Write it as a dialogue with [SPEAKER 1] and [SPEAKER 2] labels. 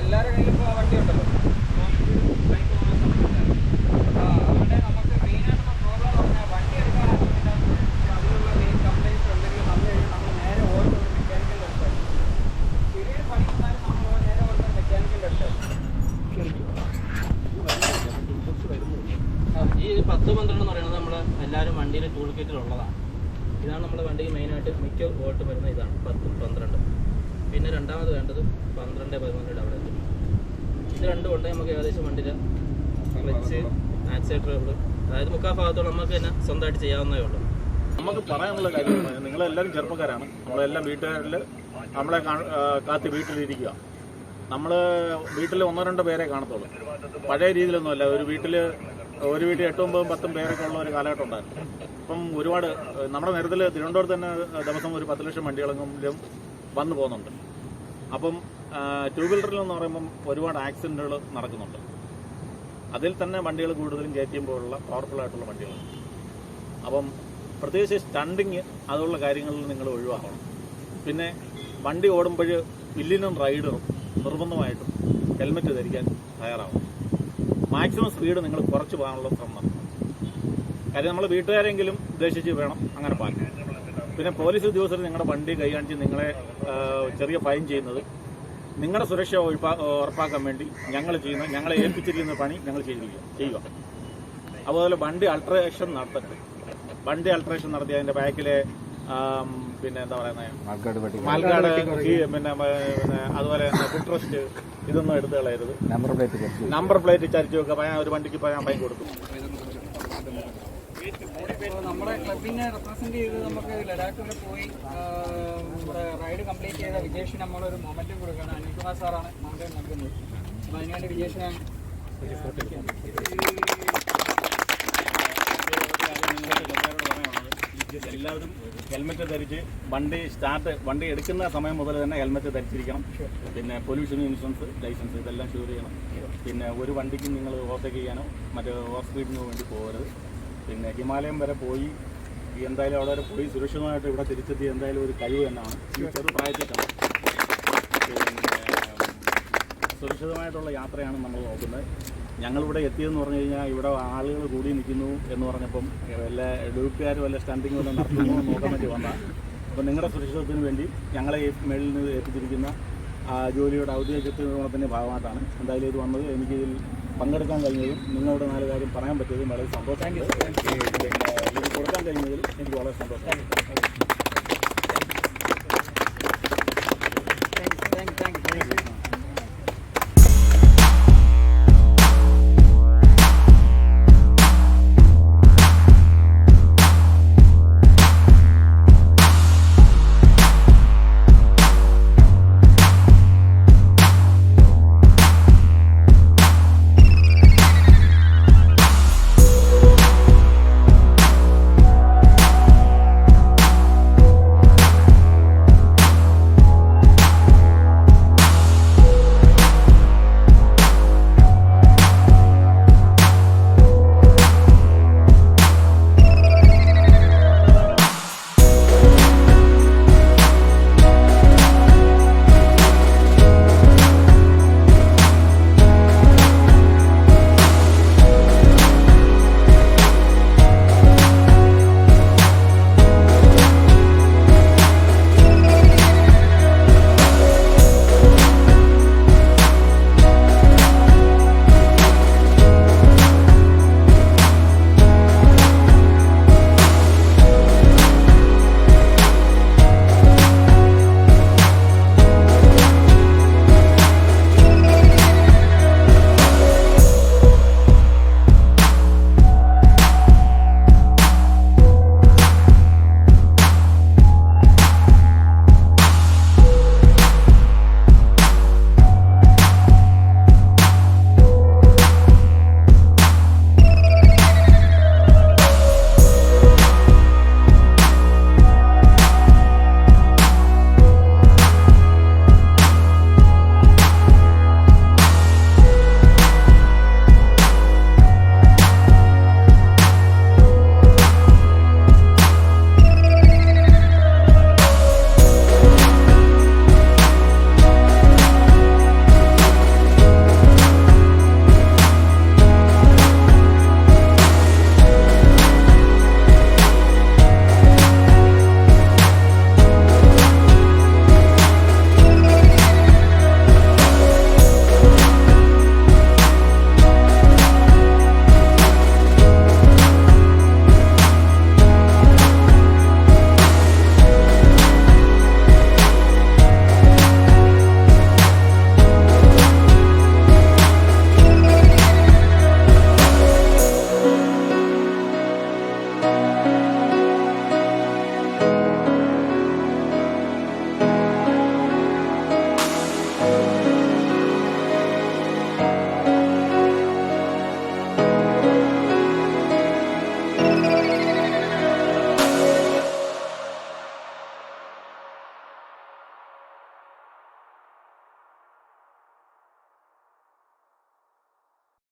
[SPEAKER 1] എല്ലാവരുടെ കയ്യിലും ഇപ്പോൾ വണ്ടി ഉണ്ടല്ലോ. അതുകൊണ്ട് നമുക്ക് മെയിനായിട്ടുള്ള പ്രോബ്ലം എന്ന് പറഞ്ഞാൽ വണ്ടി എടുക്കാനാണ് അതിനുള്ള മെയിൻ കംപ്ലൈൻറ്റ്സ് ഉണ്ടെങ്കിൽ വന്നു കഴിഞ്ഞാൽ നമ്മൾ നേരെ ഓടുന്നത് മെക്കാനിക്കലിൻ്റെ അടുത്തായി. ചെറിയ പണി വന്നാലും നമ്മൾ നേരെ ഓടുന്നത് മെക്കാനിക്കലിൻ്റെ അടുത്തായി.
[SPEAKER 2] ഈ 10-12 എന്ന് പറയുന്നത് നമ്മൾ എല്ലാവരും വണ്ടിയിലെ ടൂൾ കിറ്റിലുള്ളതാണ്. ഇതാണ് നമ്മുടെ വണ്ടിക്ക് മെയിനായിട്ട് മിക്ക വോട്ട് വരുന്നത്. ഇതാണ് 10-12. പിന്നെ രണ്ടാമത് വേണ്ടത് 12-13 അവിടെ എത്തും. ഇത് രണ്ടും ഉണ്ടെങ്കിൽ നമുക്ക് ഏകദേശം വണ്ടിയിൽ ക്ലച്ച് ആക്സിലേറ്ററുകൾ, അതായത് മുക്കാൽ ഭാഗത്തോളം നമുക്ക് തന്നെ സ്വന്തമായിട്ട് ചെയ്യാവുന്നതേ ഉള്ളൂ.
[SPEAKER 3] നമുക്ക് പറയാനുള്ള കാര്യം, നിങ്ങളെല്ലാവരും ചെറുപ്പക്കാരാണ്. നമ്മളെല്ലാം വീട്ടുകാരിൽ നമ്മളെ കാത്തി വീട്ടിലിരിക്കുക. നമ്മൾ വീട്ടിൽ 1-2 പേരെ കാണത്തുള്ളൂ. പഴയ രീതിയിലൊന്നുമല്ല. ഒരു വീട്ടിൽ 8-9-10 പേരൊക്കെ ഉള്ള ഒരു കാലഘട്ടം ഉണ്ടായിരുന്നു. ഇപ്പം ഒരുപാട് നമ്മുടെ നേരത്തിൽ തിരുവനന്തപുരത്ത് തന്നെ ദിവസം ഒരു 10 ലക്ഷം വണ്ടികളെങ്കിലും വന്നു പോകുന്നുണ്ട്. അപ്പം 2 വീലറിലെന്ന് പറയുമ്പം ഒരുപാട് ആക്സിഡൻറ്റുകൾ നടക്കുന്നുണ്ട്. അതിൽ തന്നെ വണ്ടികൾ കൂടുതലും KTM പോലുള്ള പവർഫുൾ ആയിട്ടുള്ള വണ്ടികളാണ്. അപ്പം പ്രത്യേകിച്ച് സ്റ്റണ്ടിങ് അതുള്ള കാര്യങ്ങളിൽ നിങ്ങൾ ഒഴിവാക്കണം. പിന്നെ വണ്ടി ഓടുമ്പോൾ വില്ലിനും റൈഡറും നിർബന്ധമായിട്ടും ഹെൽമെറ്റ് ധരിക്കാൻ തയ്യാറാവണം. മാക്സിമം സ്പീഡ് നിങ്ങൾ കുറച്ച് പോകാനുള്ള ശ്രമം നടത്തണം. കാര്യം നമ്മൾ വീട്ടുകാരെങ്കിലും ഉദ്ദേശിച്ച് വേണം അങ്ങനെ പോകാൻ. പിന്നെ പോലീസ് ഉദ്യോഗസ്ഥർ നിങ്ങളുടെ വണ്ടി കൈകാണിച്ച് നിങ്ങളെ ചെറിയ ഫൈൻ ചെയ്യുന്നത് നിങ്ങളുടെ സുരക്ഷ ഉറപ്പാക്കാൻ വേണ്ടി ഞങ്ങളെ ഏൽപ്പിച്ചിരിക്കുന്ന പണി ഞങ്ങൾ ചെയ്യുക. അതുപോലെ വണ്ടി അൾട്രേഷൻ നടത്തരുത്. വണ്ടി അൾട്രേഷൻ നടത്തി അതിന്റെ ബാക്കിലെ പിന്നെ എന്താ പറയുന്നത് മാൽഗാർഡ്, പിന്നെ അതുപോലെ ഫുട്രസ്റ്റ് ഇതൊന്നും എടുത്ത് കളയരുത്. നമ്പർ പ്ലേറ്റ് ചരിച്ചു വെക്കുക. ഒരു വണ്ടിക്ക് ഫൈൻ കൊടുക്കും.
[SPEAKER 1] നമ്മുടെ ക്ലബിനെ റെപ്രസെന്റ് ചെയ്ത് നമുക്ക് ലഡാക്ക് വരെ പോയി നമ്മുടെ റൈഡ് കംപ്ലീറ്റ് ചെയ്ത വിജേഷിന് നമ്മളൊരു മൊമെന്റും കൊടുക്കുകയാണ്. അനിൽകുമാർ സാറാണ് നമുക്ക് നൽകുന്നത്. അപ്പോൾ അതിനുവേണ്ടി വിജേഷിനെ
[SPEAKER 3] എല്ലാവരും ഹെൽമെറ്റ് ധരിച്ച് വണ്ടി എടുക്കുന്ന സമയം മുതൽ തന്നെ ഹെൽമെറ്റ് ധരിച്ചിരിക്കണം. പിന്നെ പൊല്യൂഷൻ ഇൻഷുറൻസ്, ലൈസൻസ് ഇതെല്ലാം ഷുവർ ചെയ്യണം. പിന്നെ ഒരു വണ്ടിക്ക് നിങ്ങൾ ഓവർടേക്ക് ചെയ്യാനോ മറ്റേ ഓവർ സ്പീഡിനോ വേണ്ടി പോകരുത്. പിന്നെ ഹിമാലയം വരെ പോയി എന്തായാലും അവിടെ വരെ പോയി സുരക്ഷിതമായിട്ട് ഇവിടെ തിരിച്ചെത്തി എന്തായാലും ഒരു കഴിവ് തന്നെയാണ്. ഈ ചെറുപ്രായത്തിൽ തന്നെ പിന്നെ സുരക്ഷിതമായിട്ടുള്ള യാത്രയാണ് നമ്മൾ നോക്കുന്നത്. ഞങ്ങളിവിടെ എത്തിയതെന്ന് പറഞ്ഞു കഴിഞ്ഞാൽ ഇവിടെ ആളുകൾ കൂടി നിൽക്കുന്നു എന്ന് പറഞ്ഞപ്പം വല്ല ഡ്യൂട്ടിക്കാരും വല്ല സ്റ്റണ്ടിങ് വല്ല നടത്തുന്നു നോക്കാൻ വേണ്ടി വന്നാൽ. അപ്പോൾ നിങ്ങളുടെ സുരക്ഷിതത്വത്തിന് വേണ്ടി ഞങ്ങളെ മേളിൽ നിന്ന് ഏൽപ്പിച്ചിരിക്കുന്ന ജോലിയുടെ ഔദ്യോഗികത്തിൻ്റെ ഭാഗമായിട്ടാണ് എന്തായാലും ഇത് വന്നത്. എനിക്കിതിൽ പങ്കെടുക്കാൻ കഴിഞ്ഞതും നിങ്ങളോട് 4 കാര്യം പറയാൻ പറ്റിയതും വളരെ സന്തോഷമുണ്ട്. പിന്നെ ഇത് കൊടുക്കാൻ കഴിഞ്ഞതിൽ എനിക്ക് വളരെ സന്തോഷമാണ്.